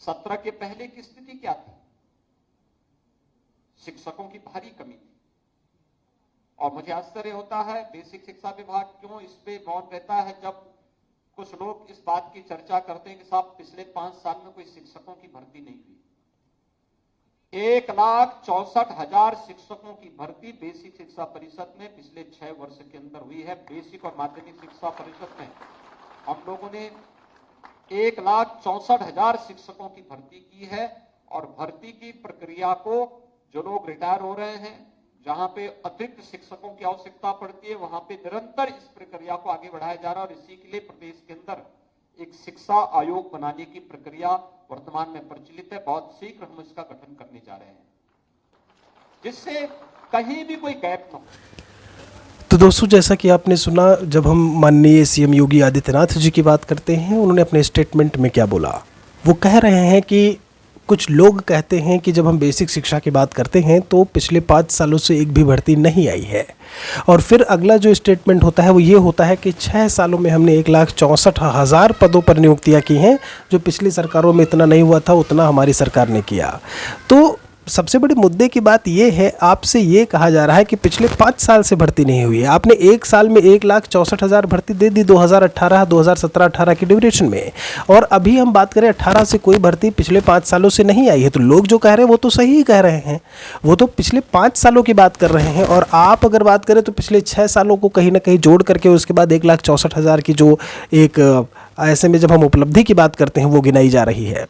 17 के पहले की स्थिति क्या थी? शिक्षकों की भारी कमी थी। और मुझे आश्चर्य होता है बेसिक शिक्षा विभाग क्यों इस पे मौन रहता है, जब कुछ लोग इस बात की चर्चा करते हैं कि साहब पिछले 5 साल में कोई शिक्षकों की भर्ती नहीं हुई। 1,64,000 शिक्षकों की भर्ती बेसिक शिक्षा परिषद में पिछले 6 वर्ष के अंदर हुई है। बेसिक और माध्यमिक शिक्षा परिषद में हम लोगों ने 1,64,000 शिक्षकों की भर्ती की है। और भर्ती की प्रक्रिया को जो लोग रिटायर हो रहे हैं, जहां पे अतिरिक्त शिक्षकों की आवश्यकता पड़ती है, वहां पे निरंतर इस प्रक्रिया को आगे बढ़ाया जा रहा है। और इसी के लिए प्रदेश के अंदर एक शिक्षा आयोग बनाने की प्रक्रिया वर्तमान में प्रचलित है। बहुत शीघ्र हम इसका गठन करने जा रहे हैं, जिससे कहीं भी कोई गैप न हो। तो दोस्तों, जैसा कि आपने सुना, जब हम माननीय सीएम योगी आदित्यनाथ जी की बात करते हैं, उन्होंने अपने स्टेटमेंट में क्या बोला। वो कह रहे हैं कि कुछ लोग कहते हैं कि जब हम बेसिक शिक्षा की बात करते हैं तो पिछले 5 सालों से एक भी भर्ती नहीं आई है। और फिर अगला जो स्टेटमेंट होता है वो ये होता है कि 6 सालों में हमने 1,64,000 पदों पर नियुक्तियां की हैं, जो पिछली सरकारों में इतना नहीं हुआ था, उतना हमारी सरकार ने किया। तो सबसे बड़ी मुद्दे की बात ये है, आपसे ये कहा जा रहा है कि पिछले 5 साल से भर्ती नहीं हुई है। आपने एक साल में 1,64,000 भर्ती दे दी 2017-18 की ड्यूरेशन में, और अभी हम बात करें 18 से कोई भर्ती पिछले 5 सालों से नहीं आई है। तो लोग जो कह रहे हैं वो तो सही ही कह रहे हैं, वो तो पिछले 5 सालों की बात कर रहे हैं। और आप अगर बात करें तो पिछले 6 सालों को कहीं ना कहीं जोड़ करके उसके बाद 1,64,000 की जो एक ऐसे में जब हम उपलब्धि की बात करते हैं वो गिनाई जा रही है।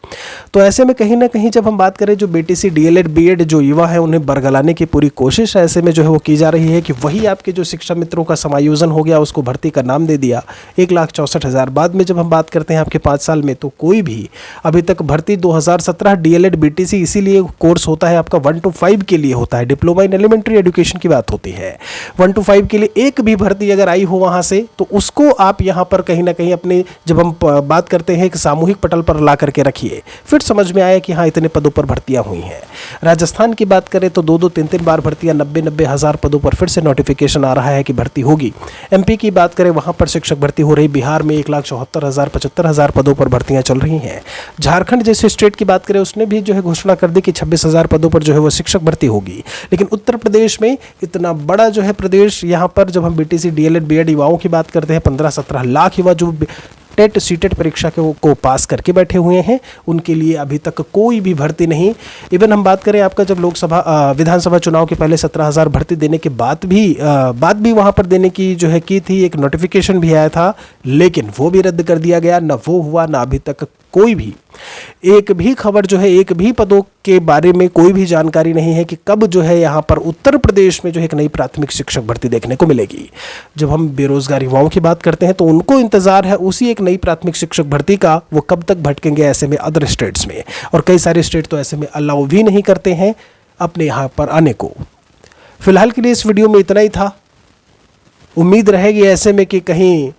तो ऐसे में कहीं ना कहीं जब हम बात करें, जो बीटीसी डीएलएड बीएड जो युवा है उन्हें बरगलाने की पूरी कोशिश ऐसे में जो है वो की जा रही है कि वही आपके जो शिक्षा मित्रों का समायोजन हो गया, उसको भर्ती का नाम दे दिया 1,64,000। बाद में जब हम बात करते हैं आपके 5 साल में, तो कोई भी अभी तक भर्ती 2017 डीएलएड बीटीसी, इसीलिए कोर्स होता है आपका 1 to 5 के लिए होता है, डिप्लोमा इन एलिमेंट्री एजुकेशन की बात होती है। 1 to 5 के लिए एक भी भर्ती अगर आई हो वहाँ से, तो उसको आप यहाँ पर कहीं ना कहीं अपने, जब हम बात करते हैं कि सामूहिक पटल पर ला करके रखिए, फिर समझ में आया कि हाँ इतने पदों पर भर्तियां हुई हैं। राजस्थान की बात करें तो 2-2, 3-3 बार भर्तियां, 90-90 हज़ार पदों पर फिर से नोटिफिकेशन आ रहा है कि भर्ती होगी। एमपी की बात करें, वहां पर शिक्षक भर्ती हो रही। बिहार में 1,74,000, 75,000 पदों पर भर्तियां चल रही हैं। झारखंड जैसे स्टेट की बात करें, उसने भी जो है घोषणा कर दी कि 26,000 पदों पर जो है वो शिक्षक भर्ती होगी। लेकिन उत्तर प्रदेश में, इतना बड़ा जो है प्रदेश, यहाँ पर जब हम बीटीसी डीएलएड बीएड युवाओं की बात करते हैं, 15-17 लाख युवा जो टेट सीटेट परीक्षा को पास करके बैठे हुए हैं, उनके लिए अभी तक कोई भी भर्ती नहीं। इवन हम बात करें आपका, जब लोकसभा विधानसभा चुनाव के पहले 17,000 भर्ती देने के बाद भी वहाँ पर देने की जो है की थी, एक नोटिफिकेशन भी आया था, लेकिन वो भी रद्द कर दिया गया। ना वो हुआ, ना अभी तक कोई भी एक भी खबर जो है, एक भी पदों के बारे में कोई भी जानकारी नहीं है कि कब जो है यहाँ पर उत्तर प्रदेश में जो है एक नई प्राथमिक शिक्षक भर्ती देखने को मिलेगी। जब हम बेरोजगार युवाओं की बात करते हैं तो उनको इंतजार है उसी एक नई प्राथमिक शिक्षक भर्ती का, वो कब तक भटकेंगे ऐसे में अदर स्टेट्स में। और कई सारे स्टेट तो ऐसे में अलाउ भी नहीं करते हैं अपने यहाँ पर आने को। फिलहाल के लिए इस वीडियो में इतना ही था। उम्मीद रहेगी ऐसे में कि कहीं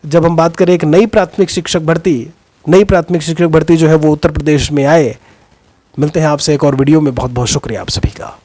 जब हम बात करें एक नई प्राथमिक शिक्षक भर्ती जो है वो उत्तर प्रदेश में आए। मिलते हैं आपसे एक और वीडियो में। बहुत बहुत शुक्रिया आप सभी का।